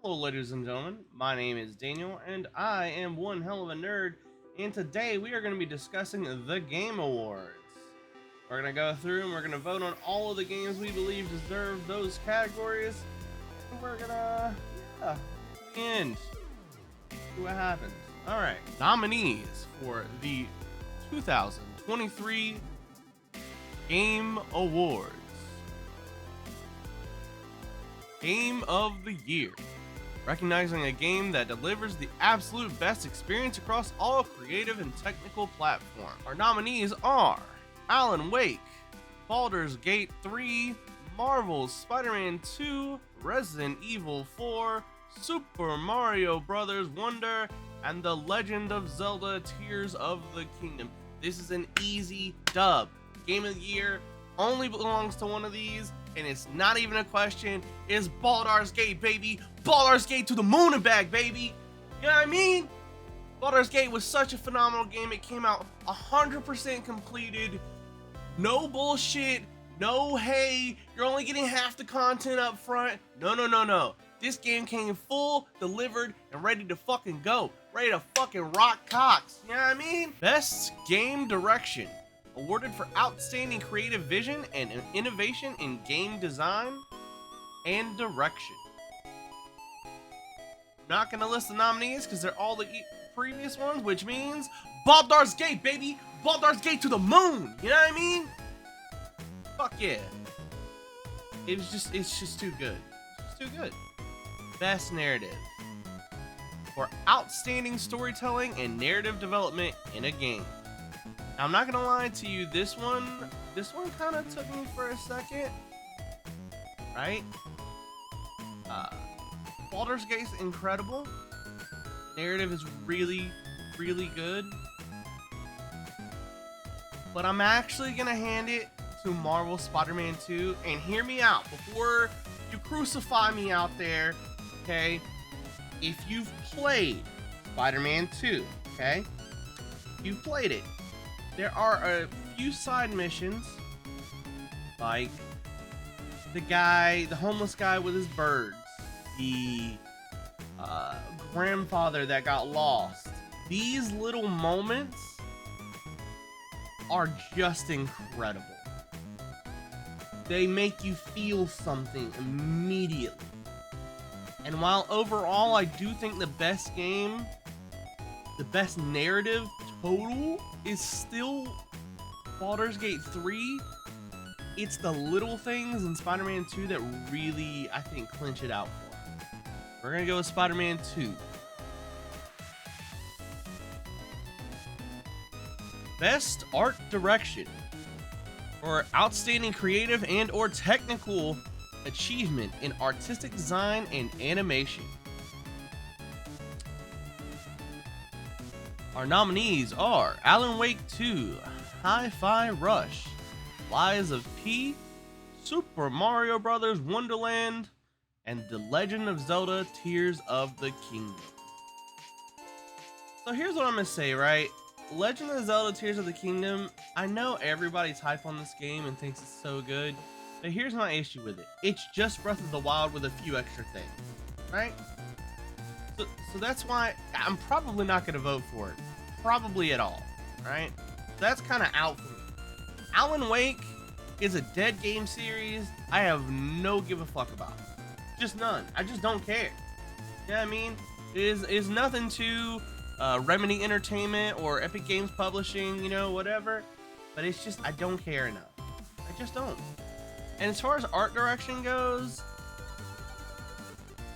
Hello, ladies and gentlemen. My name is Daniel, and I am one hell of a nerd. And today we are going to be discussing the Game Awards. We're going to go through and we're going to vote on all of the games we believe deserve those categories. And we're going to, to the end, see what happens. All right, nominees for the 2023 Game Awards. Game of the Year. Recognizing a game that delivers the absolute best experience across all creative and technical platforms. Our nominees are Alan Wake, Baldur's Gate 3, Marvel's Spider-Man 2, Resident Evil 4, Super Mario Bros. Wonder, and The Legend of Zelda Tears of the Kingdom. This is an easy dub. Game of the Year only belongs to one of these, and it's not even a question. It's Baldur's Gate, baby. Baldur's Gate to the moon and back, baby. You know what I mean? Baldur's Gate was such a phenomenal game. It came out 100% completed. No bullshit. No, hey, you're only getting half the content up front. No. This game came full, delivered, and ready to fucking go. Ready to fucking rock cocks. You know what I mean? Best Game Direction. Awarded for outstanding creative vision and innovation in game design and direction. I'm not going to list the nominees because they're all the previous ones, which means Baldur's Gate, baby! Baldur's Gate to the moon! You know what I mean? Fuck yeah. It's just too good. It's just too good. Best Narrative. For outstanding storytelling and narrative development in a game. Now, I'm not gonna lie to you, this one kind of took me for a second, right? Baldur's Gate's incredible. Narrative is really, really good. But I'm actually gonna hand it to Marvel Spider-Man 2, and hear me out before you crucify me out there, okay? If you've played Spider-Man 2, okay? You've played it. There are a few side missions, like the homeless guy with his birds, the grandfather that got lost. These little moments are just incredible. They make you feel something immediately. And while overall I do think the best narrative total is still Baldur's Gate 3, it's the little things in Spider-Man 2 that really, I think, clinch it out for me. We're gonna go with Spider-Man 2. Best Art Direction. For outstanding creative and or technical achievement in artistic design and animation. Our nominees are Alan Wake 2, Hi-Fi Rush, Lies of P, Super Mario Bros. Wonderland, and The Legend of Zelda Tears of the Kingdom. So here's what I'm gonna say, right? Legend of Zelda Tears of the Kingdom, I know everybody's hype on this game and thinks it's so good, but here's my issue with it. It's just Breath of the Wild with a few extra things, right? So that's why I'm probably not going to vote for it. Probably at all, right? That's kind of out for me. Alan Wake is a dead game series I have no give a fuck about. Just none. I just don't care. You know what I mean? It is nothing to Remedy Entertainment or Epic Games Publishing, whatever. But it's just, I don't care enough. I just don't. And as far as art direction goes,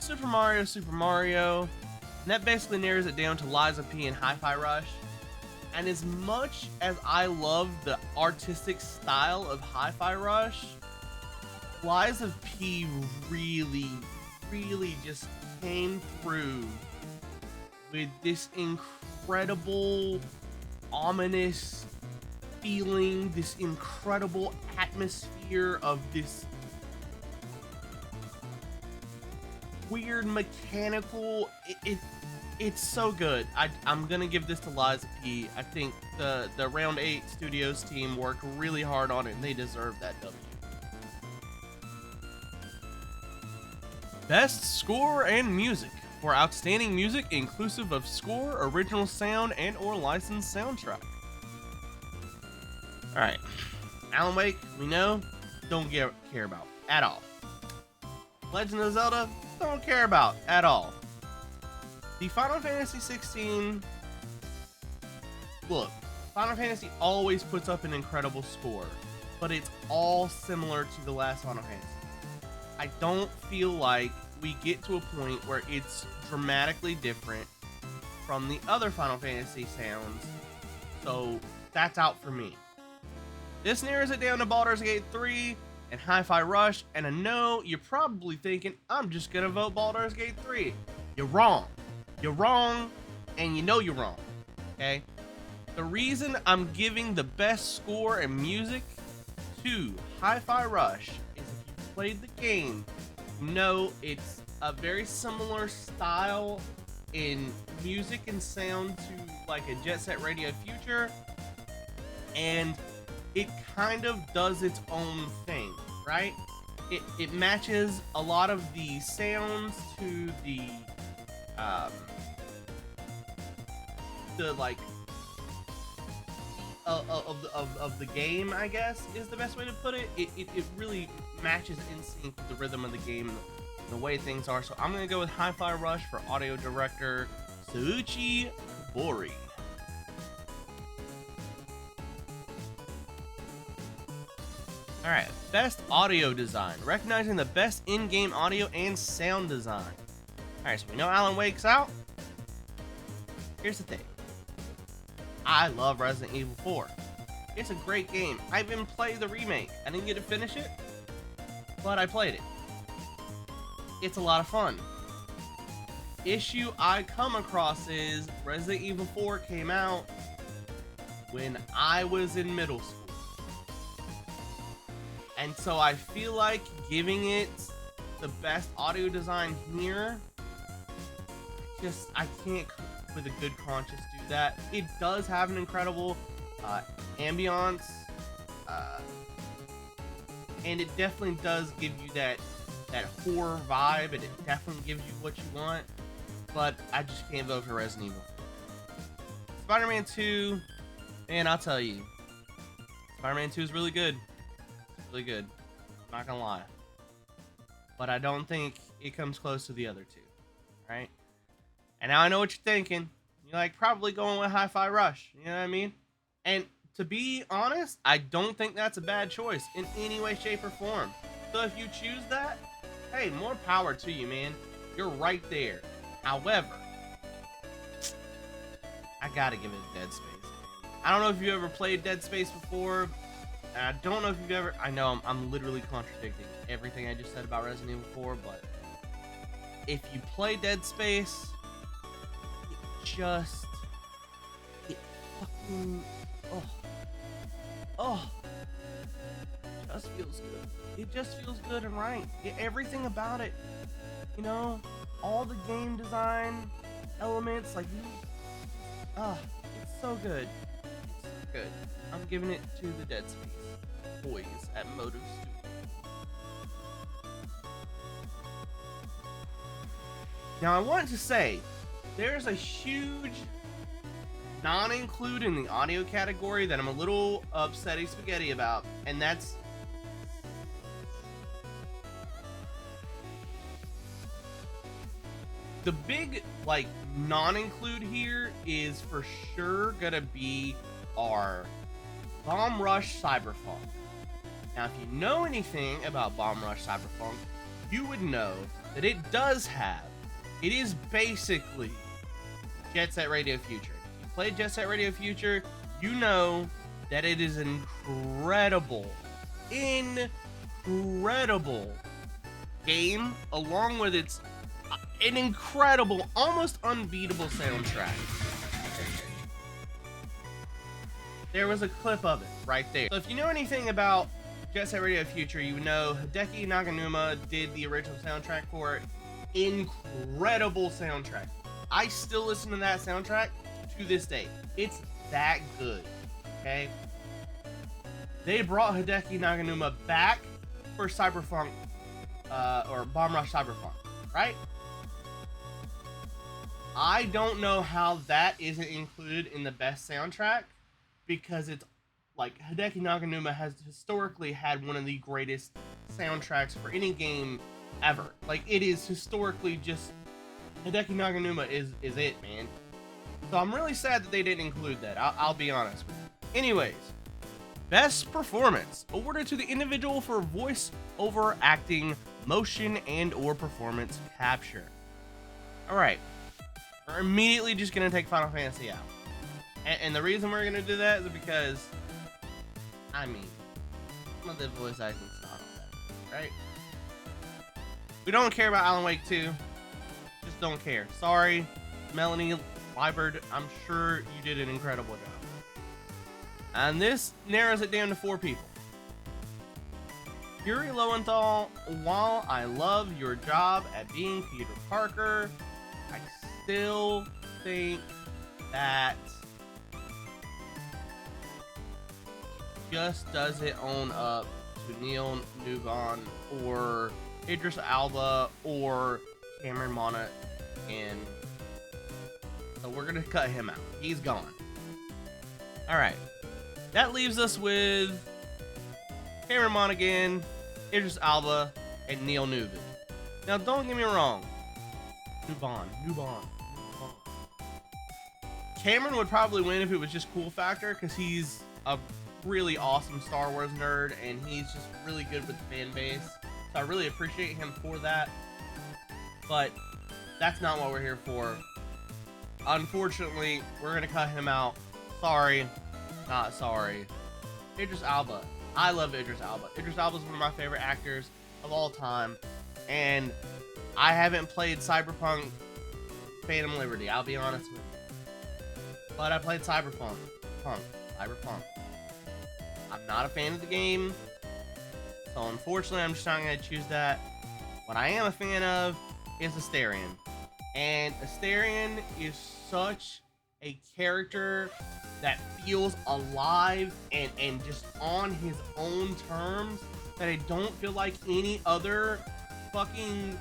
Super Mario, and that basically narrows it down to Lies of P and Hi-Fi Rush. And as much as I love the artistic style of Hi-Fi Rush, Lies of P really, really just came through with this incredible, ominous feeling, this incredible atmosphere of this weird mechanical. It's so good. I'm gonna give this to Lies of P. I think the Round 8 Studios team worked really hard on it, and they deserve that W. Best Score and Music for outstanding music inclusive of score, original sound, and or licensed soundtrack. Alright, Alan Wake, we know, don't care about at all. Legend of Zelda, don't care about at all. The Final Fantasy 16, look, Final Fantasy always puts up an incredible score, but it's all similar to the last Final Fantasy. I don't feel like we get to a point where it's dramatically different from the other Final Fantasy sounds, so that's out for me. This narrows it down to Baldur's Gate 3 and Hi-Fi Rush, and I know you're probably thinking, I'm just gonna vote Baldur's Gate 3. You're wrong. You're wrong, and you know you're wrong, okay? The reason I'm giving the best score and music to Hi-Fi Rush is if you played the game, you know it's a very similar style in music and sound to like a Jet Set Radio Future, and it kind of does its own thing, right? It matches a lot of the sounds to the like of the game, I guess is the best way to put it. It really matches in sync with the rhythm of the game, the way things are. So I'm gonna go with Hi-Fi Rush for audio director Shuichi Kobori. Alright, best audio design. Recognizing the best in-game audio and sound design. Alright, so we know Alan Wake's out. Here's the thing. I love Resident Evil 4. It's a great game. I even played the remake. I didn't get to finish it, but I played it. It's a lot of fun. Issue I come across is Resident Evil 4 came out when I was in middle school. And so I feel like giving it the best audio design here, I can't with a good conscience do that. It does have an incredible ambiance, and it definitely does give you that horror vibe, and it definitely gives you what you want, but I just can't vote for Resident Evil. Spider-Man 2, man, I'll tell you, Spider-Man 2 is really good. Really good. I'm not gonna lie. But I don't think it comes close to the other two. Right? And now I know what you're thinking. You're like, probably going with Hi-Fi Rush. You know what I mean? And to be honest, I don't think that's a bad choice in any way, shape, or form. So if you choose that, hey, more power to you, man. You're right there. However, I gotta give it a Dead Space. I don't know if you ever played Dead Space before. I don't know if you've ever... I know I'm literally contradicting everything I just said about Resident Evil 4, but if you play Dead Space, it fucking... just feels good. It just feels good and right. Everything about it, you know, all the game design elements, like, it's so good. It's so good. I'm giving it to the Dead Space boys at Motive Studio. Now I want to say, there's a huge non-include in the audio category that I'm a little upsetty spaghetti about, and that's the big, like, non-include here is for sure gonna be our Bomb Rush Cyberpunk. Now, if you know anything about Bomb Rush Cyberpunk, you would know that it is basically Jet Set Radio Future. If you played Jet Set Radio Future, you know that it is an incredible game, along with an incredible, almost unbeatable soundtrack. There was a clip of it right there. So if you know anything about Jet Set Radio Future, you know Hideki Naganuma did the original soundtrack for it. Incredible soundtrack. I still listen to that soundtrack to this day. It's that good, okay? They brought Hideki Naganuma back for Cyberpunk, or Bomb Rush Cyberpunk. right? I don't know how that isn't included in the best soundtrack, because it's like Hideki Naganuma has historically had one of the greatest soundtracks for any game ever. Like, it is historically just Hideki Naganuma is it, man. So I'm really sad that they didn't include that. I'll be honest with you. Anyways, best performance awarded to the individual for voice over acting, motion, and or performance capture. All right, we're immediately just gonna take Final Fantasy out, and the reason we're gonna do that is because, I mean, some of the voice acting's not all that, right? We don't care about Alan Wake 2. Just don't care. Sorry, Melanie Liburd. I'm sure you did an incredible job. And this narrows it down to 4 people. Yuri Lowenthal, while I love your job at being Peter Parker, I still think that just doesn't own up to Neil Newbon or Idris Alba or Cameron Monaghan, and so we're gonna cut him out. He's gone. All right, that leaves us with Cameron Monaghan, Idris Alba, and Neil Newbon. Now, don't get me wrong. Newbon. Cameron would probably win if it was just cool factor, because he's a really awesome Star Wars nerd, and he's just really good with the fan base. So I really appreciate him for that. But that's not what we're here for. Unfortunately, we're gonna cut him out. Sorry, not sorry. Idris Alba. I love Idris Alba. Idris Alba is one of my favorite actors of all time, and I haven't played Cyberpunk Phantom Liberty, I'll be honest with you. But I played Cyberpunk. I'm not a fan of the game, so unfortunately I'm just not going to choose that. What I am a fan of is Astarion. And Astarion is such a character that feels alive and just on his own terms, that I don't feel like any other fucking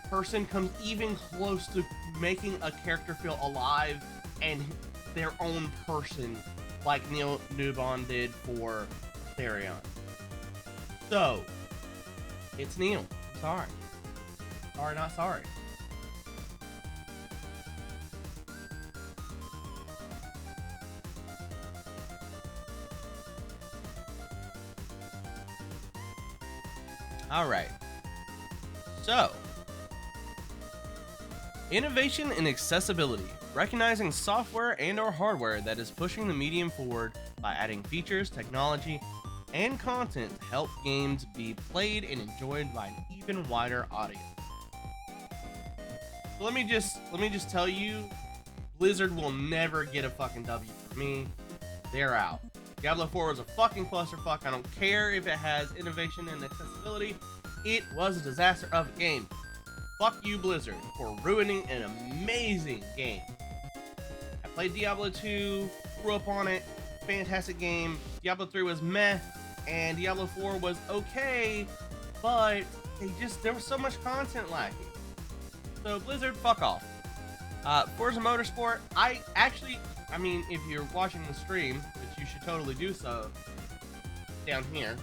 person comes even close to making a character feel alive and their own person like Neil Newbon did for Astarion. So, it's Neil. Sorry. Sorry, not sorry. Alright. So, innovation and accessibility. Recognizing software and or hardware that is pushing the medium forward by adding features, technology, and content to help games be played and enjoyed by an even wider audience. So let me just tell you, Blizzard will never get a fucking W from me. They're out. Diablo 4 was a fucking clusterfuck. I don't care if it has innovation and accessibility. It was a disaster of a game. Fuck you, Blizzard, for ruining an amazing game. I played Diablo 2, grew up on it, fantastic game. Diablo 3 was meh, and Diablo 4 was okay, but there was so much content lacking. So Blizzard, fuck off. Forza Motorsport, I mean, if you're watching the stream, which you should totally do so, down here.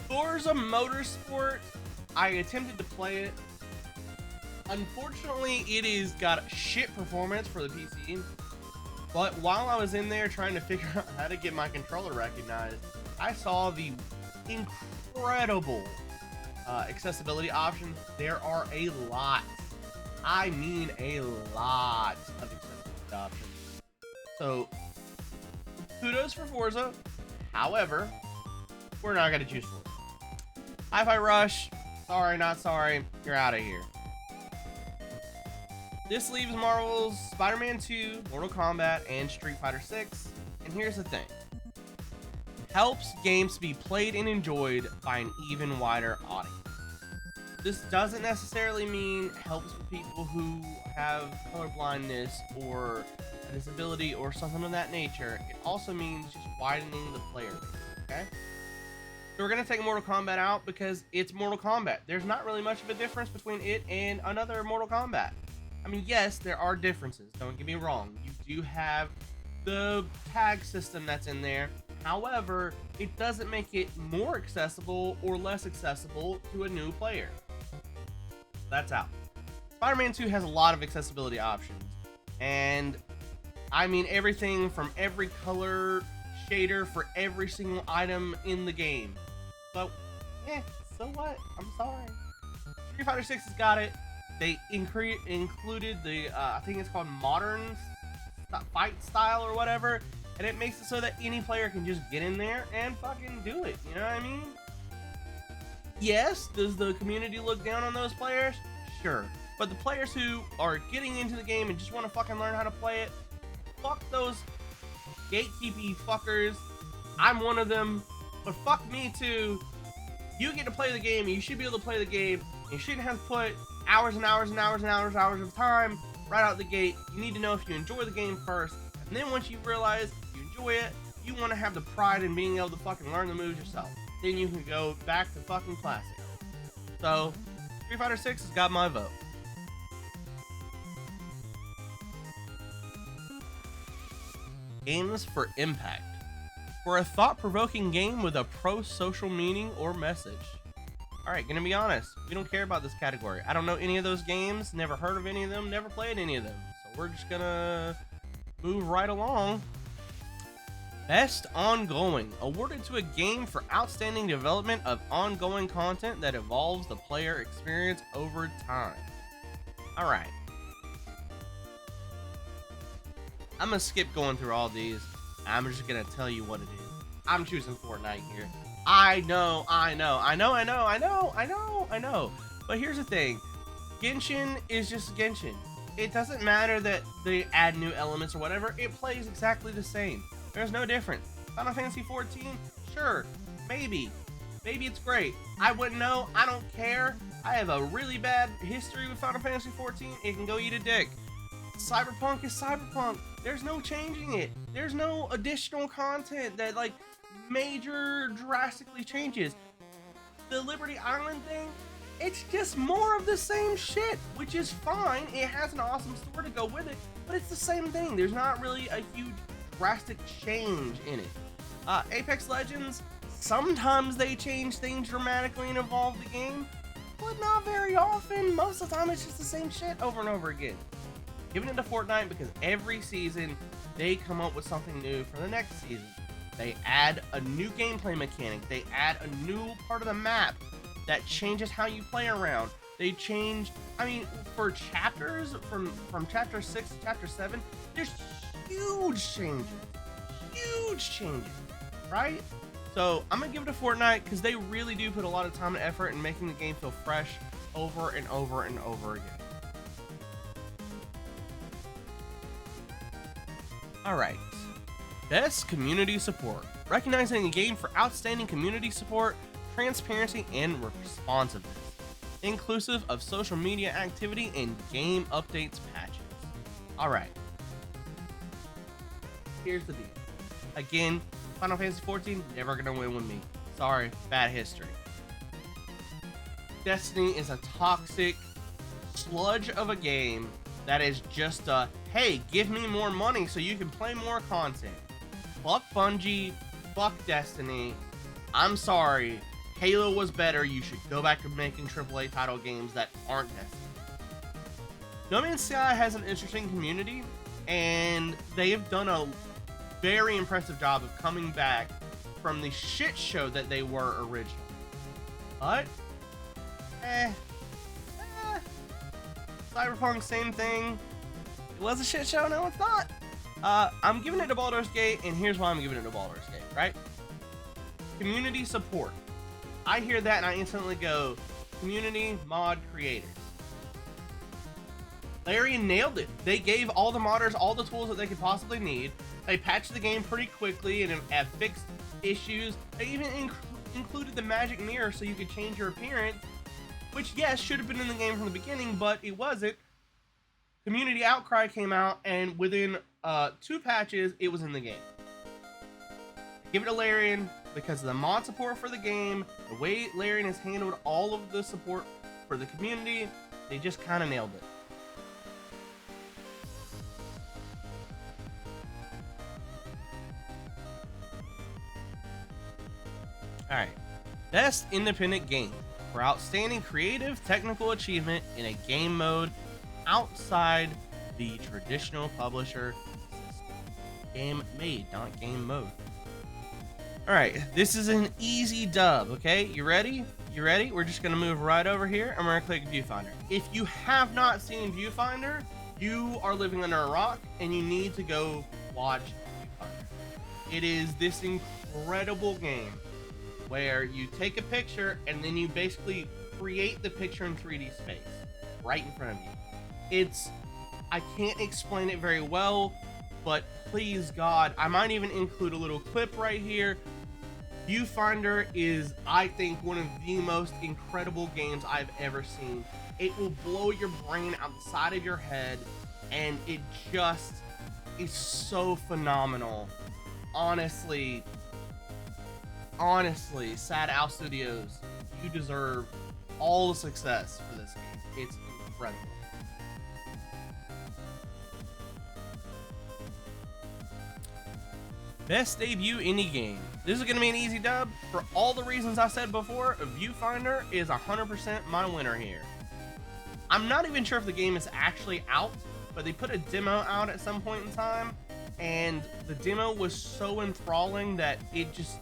Forza Motorsport, I attempted to play it. Unfortunately, it is got shit performance for the PC. But while I was in there trying to figure out how to get my controller recognized, I saw the incredible accessibility options. There are a lot. I mean a lot of accessibility options. So, kudos for Forza. However, we're not going to choose Forza. Hi-Fi Rush, sorry, not sorry, you're out of here. This leaves Marvel's Spider-Man 2, Mortal Kombat, and Street Fighter 6. And here's the thing. Helps games be played and enjoyed by an even wider audience. This doesn't necessarily mean helps with people who have color blindness or a disability or something of that nature. It also means just widening the player base, okay? So we're going to take Mortal Kombat out because it's Mortal Kombat. There's not really much of a difference between it and another Mortal Kombat. I mean, yes, there are differences. Don't get me wrong. You do have the tag system that's in there. However, it doesn't make it more accessible or less accessible to a new player. That's out. Spider-Man 2 has a lot of accessibility options. And I mean, everything from every color shader for every single item in the game. So, so what? I'm sorry. Street Fighter 6 has got it. They included the, I think it's called modern fight style or whatever, and it makes it so that any player can just get in there and fucking do it. You know what I mean? Yes, does the community look down on those players? Sure. But the players who are getting into the game and just want to fucking learn how to play it, fuck those gatekeepy fuckers. I'm one of them, but fuck me too. You get to play the game, and you should be able to play the game. You shouldn't have to put hours and hours and hours and hours of time right out the gate. You need to know if you enjoy the game first, and then once you realize you enjoy it, you want to have the pride in being able to fucking learn the moves yourself. Then you can go back to fucking classic. So, Street Fighter 6 has got my vote. Games for impact. For a thought-provoking game with a pro-social meaning or message. Alright, gonna be honest, we don't care about this category. I don't know any of those games, never heard of any of them, never played any of them. So we're just gonna move right along. Best Ongoing. Awarded to a game for outstanding development of ongoing content that evolves the player experience over time. Alright. I'm gonna skip going through all these. I'm just gonna tell you what it is. I'm choosing Fortnite here. I know. But here's the thing. Genshin is just Genshin. It doesn't matter that they add new elements or whatever. It plays exactly the same. There's no difference. Final Fantasy 14? Sure. Maybe. Maybe it's great. I wouldn't know. I don't care. I have a really bad history with Final Fantasy 14. It can go eat a dick. Cyberpunk is Cyberpunk. There's no changing it. There's no additional content that like major drastically changes. The Liberty Island thing, it's just more of the same shit, which is fine. It has an awesome story to go with it, but it's the same thing. There's not really a huge drastic change in it. Apex Legends, sometimes they change things dramatically and evolve the game, but not very often. Most of the time it's just the same shit over and over again. Giving it to Fortnite because every season they come up with something new for the next season. They add a new gameplay mechanic. They add a new part of the map that changes how you play around. They change, I mean, for chapters, from chapter 6 to chapter 7, there's huge changes, right? So I'm gonna give it to Fortnite because they really do put a lot of time and effort in making the game feel fresh over and over and over again. Alright, best community support. Recognizing a game for outstanding community support, transparency, and responsiveness, inclusive of social media activity and game updates patches. Alright, here's the deal. Again, Final Fantasy 14, never gonna win with me. Sorry, bad history. Destiny is a toxic sludge of a game that is just a, hey, give me more money so you can play more content. Fuck Bungie, fuck Destiny. I'm sorry, Halo was better. You should go back to making AAA title games that aren't Destiny. No Man's Sky has an interesting community, and they have done a very impressive job of coming back from the shit show that they were originally. But, Cyberpunk, same thing. It was a shit show, no it's not. I'm giving it to Baldur's Gate, and here's why I'm giving it to Baldur's Gate, right? Community support. I hear that and I instantly go, community mod creators. Larian nailed it. They gave all the modders all the tools that they could possibly need. They patched the game pretty quickly and have fixed issues. They even included the magic mirror so you could change your appearance, which, yes, should have been in the game from the beginning, but it wasn't. Community outcry came out, and within 2 patches, it was in the game. Give it to Larian. because of the mod support for the game, the way Larian has handled all of the support for the community. They just kind of nailed it. Alright, best independent game for outstanding creative technical achievement in a game mode outside the traditional publisher system. Game made, not game mode. Alright, this is an easy dub, okay? You ready? You ready? We're just gonna move right over here and we're gonna click Viewfinder. If you have not seen Viewfinder, you are living under a rock and you need to go watch Viewfinder. It is this incredible game where you take a picture and then you basically create the picture in 3D space right in front of you. I can't explain it very well, but please God, I might even include a little clip right here. Viewfinder is, I think, one of the most incredible games I've ever seen. It will blow your brain out the side of your head, and it just is so phenomenal. Honestly, Sad Owl Studios, you deserve all the success for this game. It's incredible. Best debut indie game. This is going to be an easy dub. For all the reasons I said before, Viewfinder is 100% my winner here. I'm not even sure if the game is actually out, but they put a demo out at some point in time, and the demo was so enthralling that it just,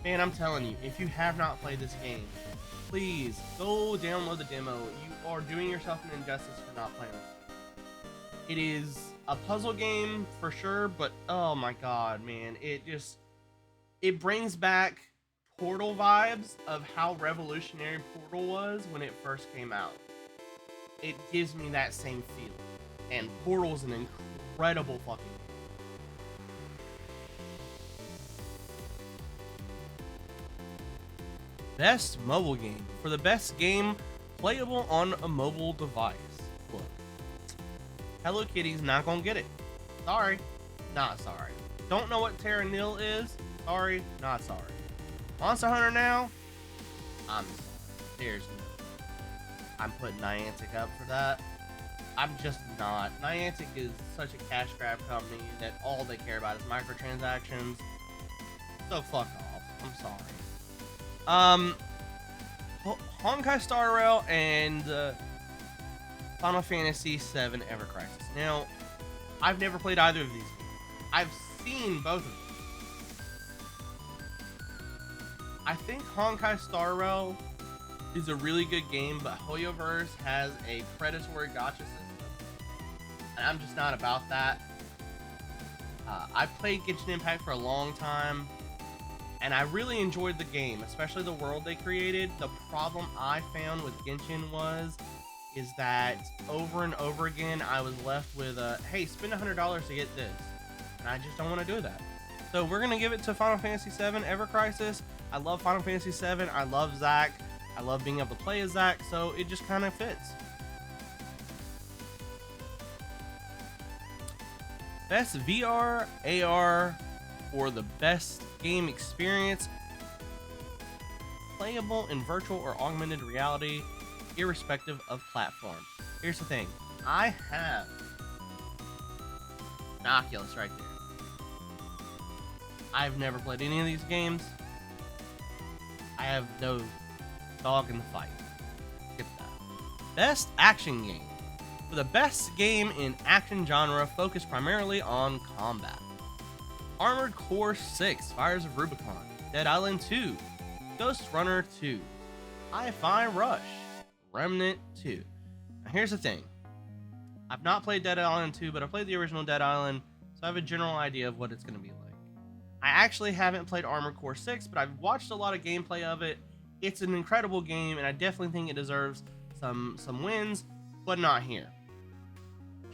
man, I'm telling you, if you have not played this game, please go download the demo. You are doing yourself an injustice for not playing this. It is a puzzle game for sure, but oh my God, man, it brings back Portal vibes of how revolutionary Portal was when it first came out. It gives me that same feeling, and Portal's an incredible fucking game. Best mobile game. For the best game playable on a mobile device. Look, Hello Kitty's not gonna get it. Sorry, not sorry. Don't know what Terra Nil is? Sorry, not sorry. Monster Hunter now? I'm sorry. There's no. I'm putting Niantic up for that. I'm just not. Niantic is such a cash grab company that all they care about is microtransactions. So fuck off. I'm sorry. Honkai Star Rail and Final Fantasy VII Ever Crisis. Now, I've never played either of these games. I've seen both of them. I think Honkai Star Rail is a really good game, but Hoyoverse has a predatory gacha system, and I'm just not about that. I've played Genshin Impact for a long time, and I really enjoyed the game, especially the world they created. The problem I found with Genshin is that over and over again, I was left with hey, spend $100 to get this, and I just don't want to do that. So we're gonna give it to Final Fantasy VII Ever Crisis. I love Final Fantasy VII. I love Zack. I love being able to play as Zack, so it just kind of fits. Best VR, AR, or the best game experience playable in virtual or augmented reality, irrespective of platform. Here's the thing. I have an Oculus right there. I've never played any of these games. I have no dog in the fight. Get that. Best action game. For the best game in action genre focused primarily on combat. Armored Core 6, Fires of Rubicon, Dead Island 2, Ghost Runner 2, Hi-Fi Rush, Remnant 2. Now here's the thing. I've not played Dead Island 2, but I played the original Dead Island, so I have a general idea of what it's going to be like. I actually haven't played Armored Core 6, but I've watched a lot of gameplay of it. It's an incredible game, and I definitely think it deserves some wins, but not here.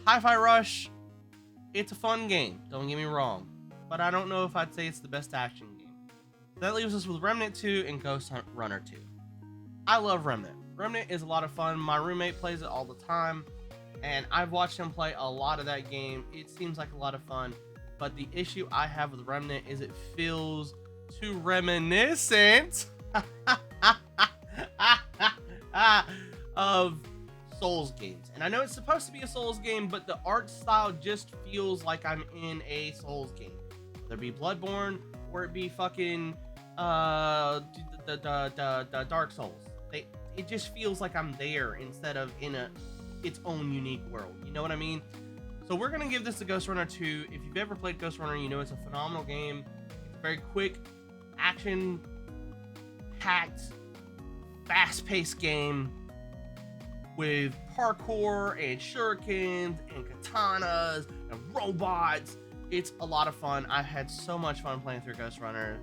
Hi-Fi Rush, it's a fun game, don't get me wrong, but I don't know if I'd say it's the best action game. That leaves us with Remnant 2 and Ghost Runner 2. I love Remnant. Remnant is a lot of fun. My roommate plays it all the time, and I've watched him play a lot of that game. It seems like a lot of fun, but the issue I have with Remnant is it feels too reminiscent of Souls games. And I know it's supposed to be a Souls game, but the art style just feels like I'm in a Souls game. Whether it be Bloodborne or it be fucking the Dark Souls. It just feels like I'm there instead of in its own unique world. You know what I mean? So we're gonna give this to Ghost Runner 2. If you've ever played Ghost Runner, you know it's a phenomenal game. It's a very quick, action-packed, fast-paced game with parkour and shurikens and katanas and robots. It's a lot of fun. I've had so much fun playing through Ghost Runner.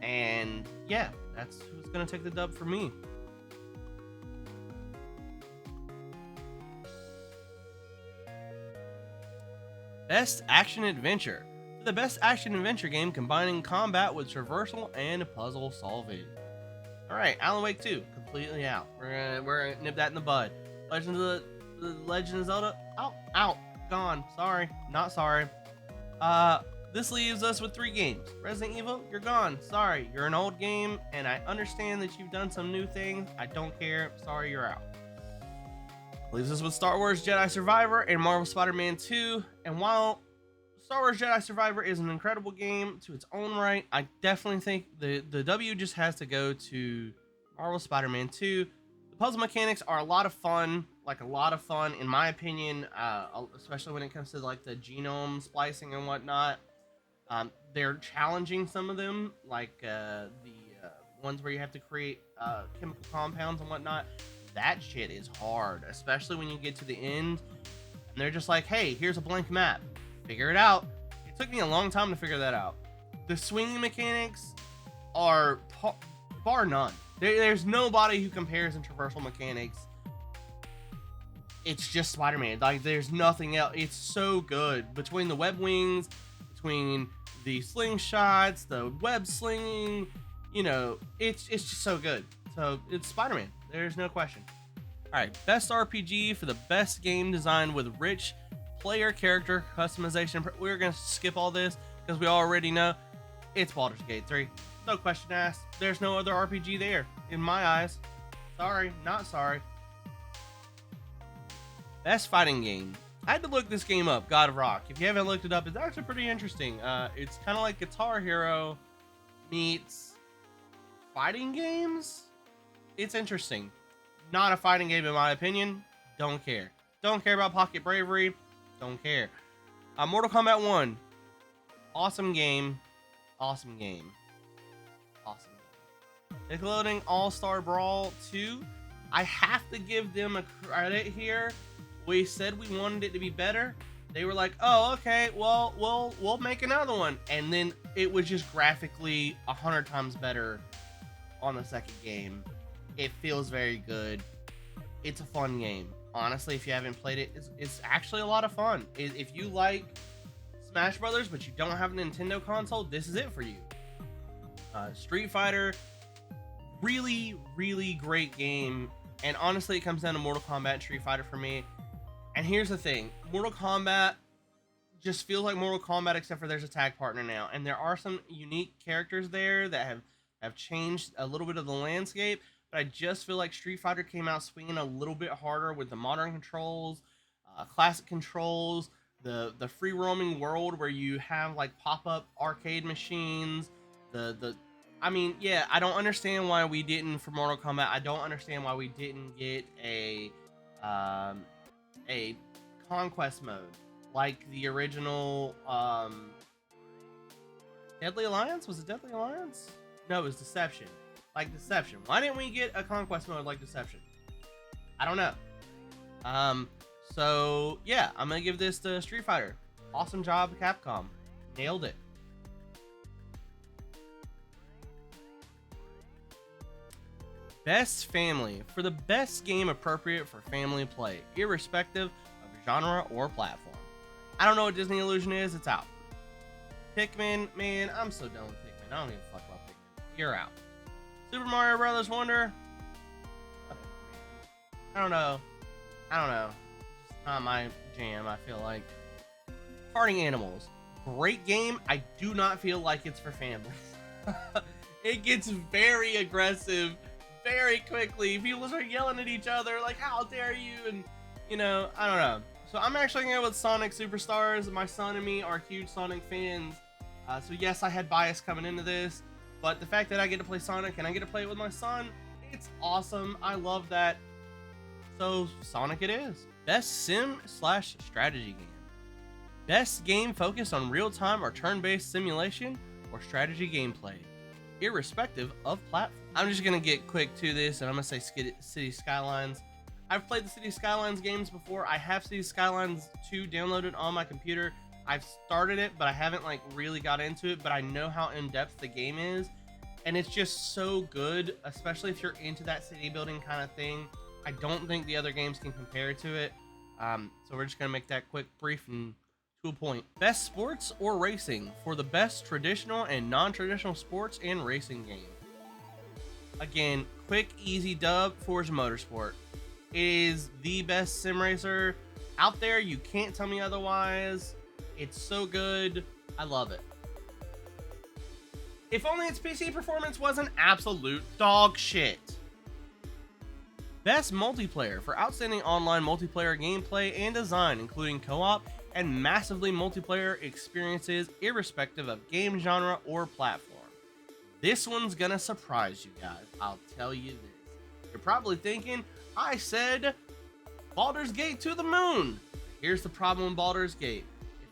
And yeah, that's who's gonna take the dub for me. Best Action Adventure. The best action adventure game combining combat with traversal and puzzle solving. Alright, Alan Wake 2, completely out. We're gonna nip that in the bud. Legend of Zelda, out, gone. Sorry, not sorry. This leaves us with 3 games. Resident Evil, you're gone. Sorry, you're an old game, and I understand that you've done some new things. I don't care. Sorry, you're out. Leaves us with Star Wars Jedi Survivor and Marvel Spider-Man 2. And while Star Wars Jedi Survivor is an incredible game to its own right, I definitely think the W just has to go to Marvel Spider-Man 2. The puzzle mechanics are a lot of fun, in my opinion, especially when it comes to like the genome splicing and whatnot. They're challenging, some of them, like the ones where you have to create chemical compounds and whatnot. That shit is hard, especially when you get to the end and they're just like, hey, here's a blank map, figure it out. It took me a long time to figure that out. The swinging mechanics are bar none. There's nobody who compares in traversal mechanics. It's just Spider-Man. Like, there's nothing else. It's so good. Between the web wings, between the slingshots, the web slinging, you know, it's just so good. So it's Spider-Man. There's no question. All right, best RPG for the best game design with rich player character customization. We're gonna skip all this because we already know it's Baldur's Gate 3. No question asked. There's no other RPG there in my eyes. Sorry, not sorry. Best fighting game. I had to look this game up, God of Rock. If you haven't looked it up, it's actually pretty interesting. It's kind of like Guitar Hero meets fighting games. It's interesting. Not a fighting game in my opinion. Don't care. Don't care about Pocket Bravery. Don't care. Mortal Kombat 1. Awesome game. Awesome game. Awesome game. Nickelodeon All-Star Brawl 2. I have to give them a credit here. We said we wanted it to be better. They were like, oh, okay, well, we'll make another one. And then it was just graphically 100 times better on the second game. It feels very good. It's a fun game. Honestly, if you haven't played it, it's actually a lot of fun. If you like Smash Brothers, but you don't have a Nintendo console, this is it for you. Street Fighter, really, really great game. And honestly, it comes down to Mortal Kombat and Street Fighter for me. And here's the thing. Mortal Kombat just feels like Mortal Kombat, except for there's a tag partner now. And there are some unique characters there that have changed a little bit of the landscape. But I just feel like Street Fighter came out swinging a little bit harder with the modern controls, classic controls, the free roaming world where you have like pop-up arcade machines. I mean, yeah, I don't understand why we didn't for Mortal Kombat. I don't understand why we didn't get a conquest mode like the original Deadly Alliance. Was it Deadly Alliance? No, it was Deception. Like Deception. Why didn't we get a conquest mode like Deception? I don't know. So yeah, I'm gonna give this to Street Fighter. Awesome job, Capcom. Nailed it. Best family. For the best game appropriate for family play, irrespective of genre or platform. I don't know what Disney Illusion is, it's out. Pikmin, man, I'm so done with Pikmin. I don't give a fuck about Pikmin. You're out. Super Mario Brothers Wonder. I don't know. It's not my jam, I feel like. Parting Animals. Great game. I do not feel like it's for families. It gets very aggressive very quickly. People start yelling at each other like, how dare you? And, you know, I don't know. So I'm actually going to go with Sonic Superstars. My son and me are huge Sonic fans. So yes, I had bias coming into this, but the fact that I get to play Sonic and I get to play it with my son, it's awesome. I love that. So Sonic it is. Best sim/strategy game. Best game focused on real-time or turn-based simulation or strategy gameplay, irrespective of platform. I'm just gonna get quick to this, and I'm gonna say City Skylines. I've played the City Skylines games before. I have City Skylines 2 downloaded on my computer. I've started it, but I haven't like really got into it, but I know how in-depth the game is, and it's just so good, especially if you're into that city building kind of thing. I don't think the other games can compare to it. So we're just gonna make that quick, brief, and to a point. Best sports or racing for the best traditional and non-traditional sports and racing game. Again, quick, easy dub, Forza Motorsport. It is the best sim racer out there. You can't tell me otherwise. It's so good. I love it. If only its PC performance wasn't absolute dog shit. Best multiplayer for outstanding online multiplayer gameplay and design, including co-op and massively multiplayer experiences, irrespective of game genre or platform. This one's gonna surprise you guys. I'll tell you this. You're probably thinking, I said Baldur's Gate to the moon. Here's the problem with Baldur's Gate.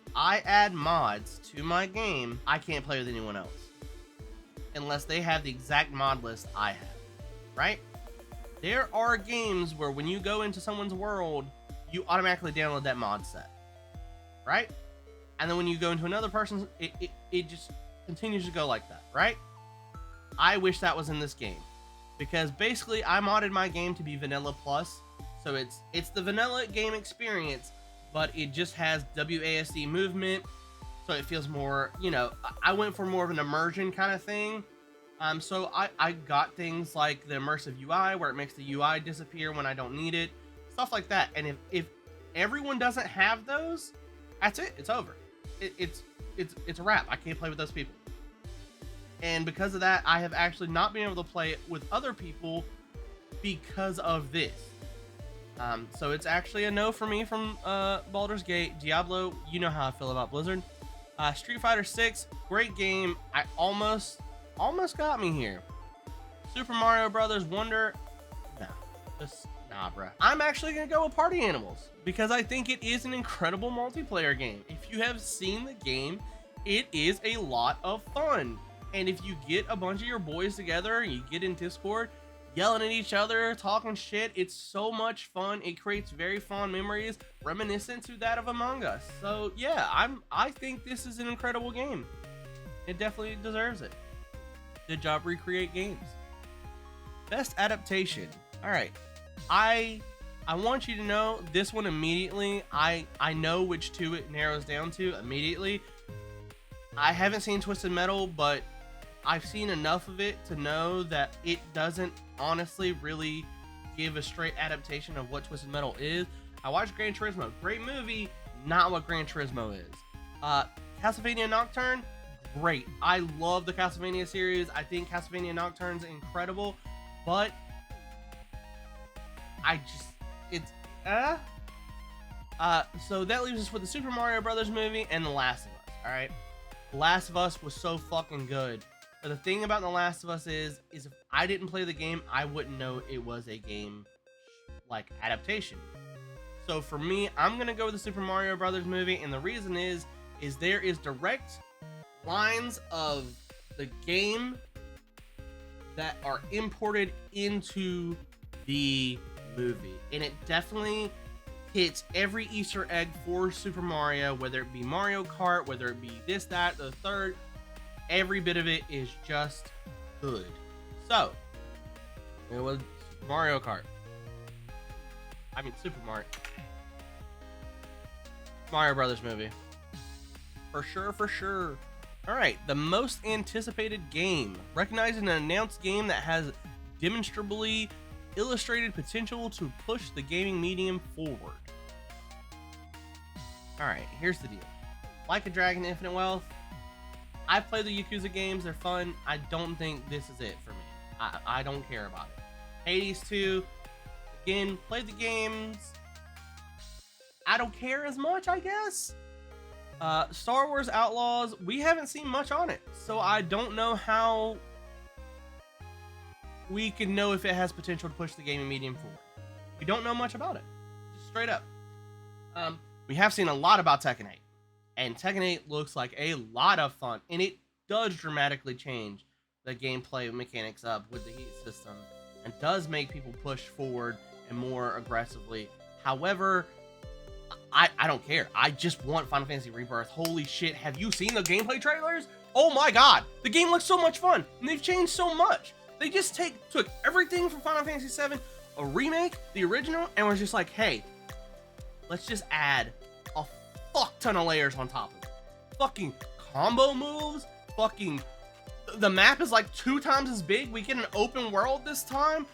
If I add mods to my game, I can't play with anyone else. Unless they have the exact mod list I have, right? There are games where when you go into someone's world, you automatically download that mod set, right? And then when you go into another person's, it just continues to go like that, right? I wish that was in this game, because basically I modded my game to be vanilla plus, so it's the vanilla game experience, but it just has WASD movement, so it feels more, you know, I went for more of an immersion kind of thing. So I got things like the immersive UI, where it makes the UI disappear when I don't need it, stuff like that. And if everyone doesn't have those, that's it. It's over. It's a wrap. I can't play with those people. And because of that, I have actually not been able to play it with other people because of this. So it's actually a no for me from Baldur's Gate. Diablo, you know how I feel about Blizzard. Street Fighter 6, great game. I almost got me here. Super Mario Brothers Wonder, nah, bruh. I'm actually gonna go with Party Animals because I think it is an incredible multiplayer game. If you have seen the game, it is a lot of fun. And if you get a bunch of your boys together and you get in Discord, yelling at each other, talking shit, it's so much fun. It creates very fond memories, reminiscent to that of Among Us. So yeah, I think this is an incredible game. It definitely deserves it. Good job, Recreate Games. Best adaptation. All right, I want you to know this one immediately. I know which two it narrows down to immediately. I haven't seen Twisted Metal, but I've seen enough of it to know that it doesn't honestly really give a straight adaptation of what Twisted Metal is. I watched Gran Turismo. Great movie, not what Gran Turismo is. Castlevania Nocturne, great. I love the Castlevania series. I think Castlevania Nocturne's incredible, but so that leaves us with the Super Mario Brothers movie and The Last of Us, alright? The Last of Us was so fucking good. But the thing about The Last of Us is if I didn't play the game, I wouldn't know it was a game like adaptation. So for me, I'm gonna go with the Super Mario Brothers movie, and the reason is there is direct lines of the game that are imported into the movie, and it definitely hits every Easter egg for Super Mario, whether it be Mario Kart, whether it be this, that, the third. Every bit of it is just good. So, it was Mario Kart. I mean, Super Mario. Mario Brothers movie. For sure, for sure. Alright, the most anticipated game. Recognizing an announced game that has demonstrably illustrated potential to push the gaming medium forward. Alright, here's the deal. Like a Dragon Infinite Wealth, I've played the Yakuza games. They're fun. I don't think this is it for me. I don't care about it. Hades 2, again, played the games. I don't care as much, I guess. Star Wars Outlaws, we haven't seen much on it, so I don't know how we can know if it has potential to push the gaming medium forward. We don't know much about it, just straight up. We have seen a lot about Tekken 8, and Tekken 8 looks like a lot of fun, and it does dramatically change the gameplay mechanics up with the heat system, and does make people push forward and more aggressively. However, I don't care. I just want Final Fantasy Rebirth. Holy shit, have you seen the gameplay trailers? Oh my god, the game looks so much fun, and they've changed so much. They just took everything from Final Fantasy VII, a remake, the original, and was just like, hey, let's just add a fuck ton of layers on top of it. Fucking combo moves, fucking... The map is like 2 times as big. We get an open world this time.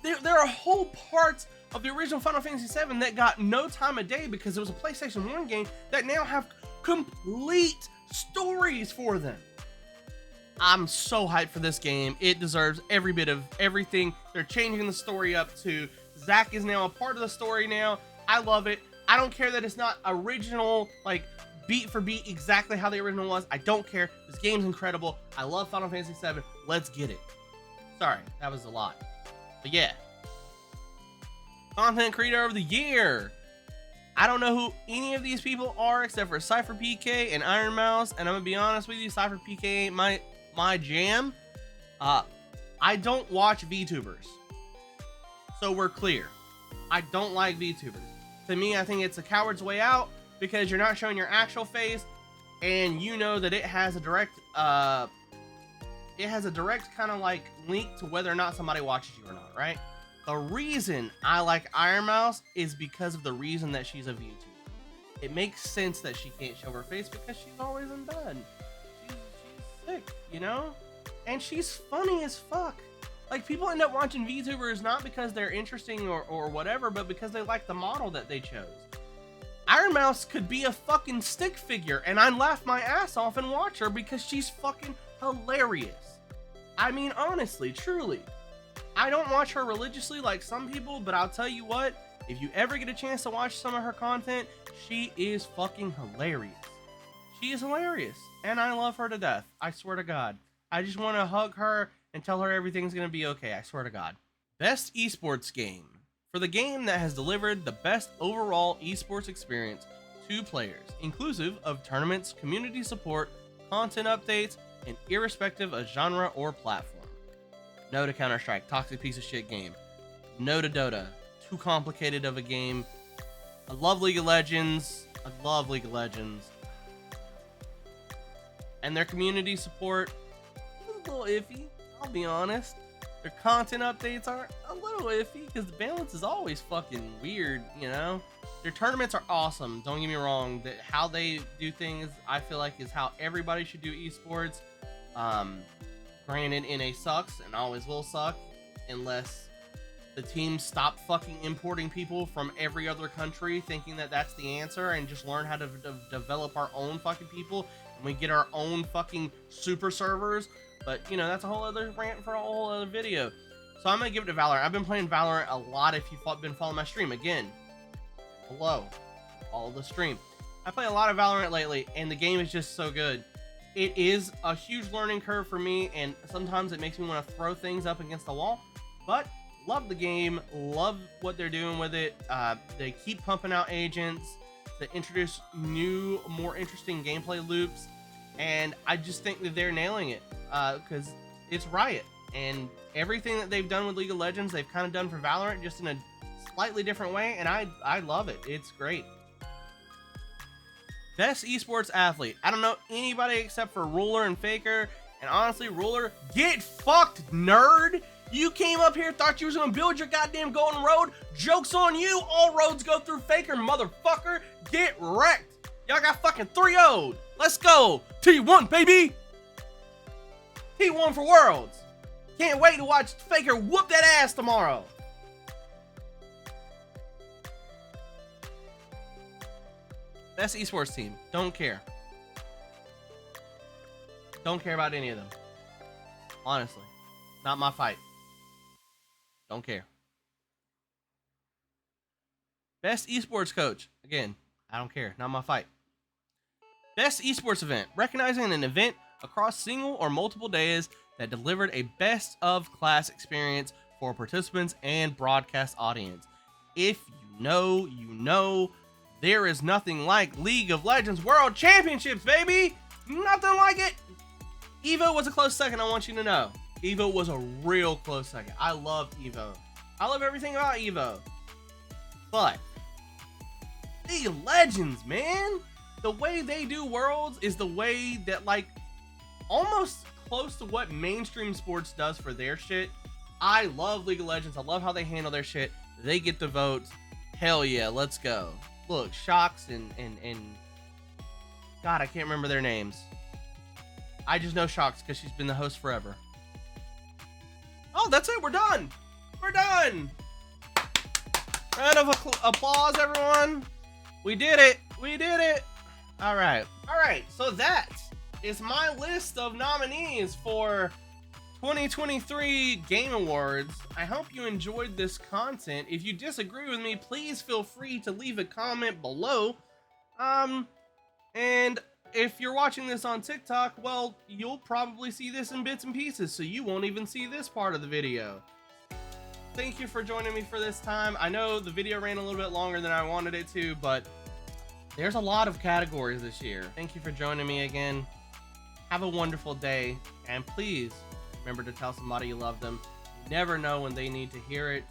There are whole parts of the original Final Fantasy VII that got no time of day because it was a PlayStation 1 game that now have complete stories for them. I'm so hyped for this game. It deserves every bit of everything. They're changing the story up to Zack is now a part of the story now. I love it. I don't care that it's not original, like beat for beat exactly how the original was. I don't care. This game's incredible. I love Final Fantasy VII. Let's get it. Sorry, that was a lot. But yeah. Content Creator of the Year. I don't know who any of these people are except for Cypher PK and Iron Mouse, and I'm gonna be honest with you, Cypher PK ain't my jam. I don't watch VTubers, so we're clear. I don't like VTubers. To me, I think it's a coward's way out because you're not showing your actual face, and you know that it has a direct kind of like link to whether or not somebody watches you or not, right? The reason I like Iron Mouse is because of the reason that she's a VTuber. It makes sense that she can't show her face because she's always in bed. She's sick, you know? And she's funny as fuck. Like, people end up watching VTubers not because they're interesting or whatever, but because they like the model that they chose. Iron Mouse could be a fucking stick figure, and I'd laugh my ass off and watch her because she's fucking hilarious. I mean, honestly, truly. I don't watch her religiously like some people, but I'll tell you what, if you ever get a chance to watch some of her content, she is fucking hilarious. She is hilarious, and I love her to death. I swear to God. I just want to hug her and tell her everything's going to be okay. I swear to God. Best esports game. For the game that has delivered the best overall esports experience to players, inclusive of tournaments, community support, content updates, and irrespective of genre or platform. No to Counter-Strike, toxic piece of shit game. No to Dota, too complicated of a game. I love League of Legends. And their community support is a little iffy, I'll be honest. Their content updates are a little iffy because the balance is always fucking weird, you know? Their tournaments are awesome, don't get me wrong. How they do things, I feel like, is how everybody should do esports. Granted, NA sucks and always will suck unless the teams stop fucking importing people from every other country thinking that that's the answer and just learn how to develop our own fucking people and we get our own fucking super servers. But, you know, that's a whole other rant for a whole other video. So I'm going to give it to Valorant. I've been playing Valorant a lot if you've been following my stream. Again, below, follow the stream. I play a lot of Valorant lately and the game is just so good. It is a huge learning curve for me, and sometimes it makes me want to throw things up against the wall, but love the game, love what they're doing with it. They keep pumping out agents to introduce new, more interesting gameplay loops, and I just think that they're nailing it, because it's Riot, and everything that they've done with League of Legends, they've kind of done for Valorant, just in a slightly different way, and I love it. It's great. Best esports athlete. I don't know anybody except for Ruler and Faker. And honestly, Ruler, get fucked, nerd. You came up here, thought you was gonna build your goddamn golden road. Joke's on you. All roads go through Faker, motherfucker. Get wrecked. Y'all got fucking 3-0'd. Let's go. T1, baby. T1 for Worlds. Can't wait to watch Faker whoop that ass tomorrow. Best esports team. Don't care. Don't care about any of them. Honestly. Not my fight. Don't care. Best esports coach. Again, I don't care. Not my fight. Best esports event. Recognizing an event across single or multiple days that delivered a best of class experience for participants and broadcast audience. If you know, you know. There is nothing like League of Legends World Championships, baby! Nothing like it! EVO was a close second, I want you to know. EVO was a real close second. I love EVO. I love everything about EVO. But League of Legends, man! The way they do Worlds is the way that, like, almost close to what mainstream sports does for their shit. I love League of Legends. I love how they handle their shit. They get the votes. Hell yeah, let's go. Look, Shocks and God, I can't remember their names. I just know Shocks because she's been the host forever. Oh, that's it. We're done. We're done. Round of applause, everyone. We did it. We did it. All right. All right. So that is my list of nominees for 2023 Game Awards. I hope you enjoyed this content. If you disagree with me, please feel free to leave a comment below. And if you're watching this on TikTok, well, you'll probably see this in bits and pieces, so you won't even see this part of the video. Thank you for joining me for this time. I know the video ran a little bit longer than I wanted it to, but there's a lot of categories this year. Thank you for joining me again. Have a wonderful day, and please remember to tell somebody you love them. You never know when they need to hear it.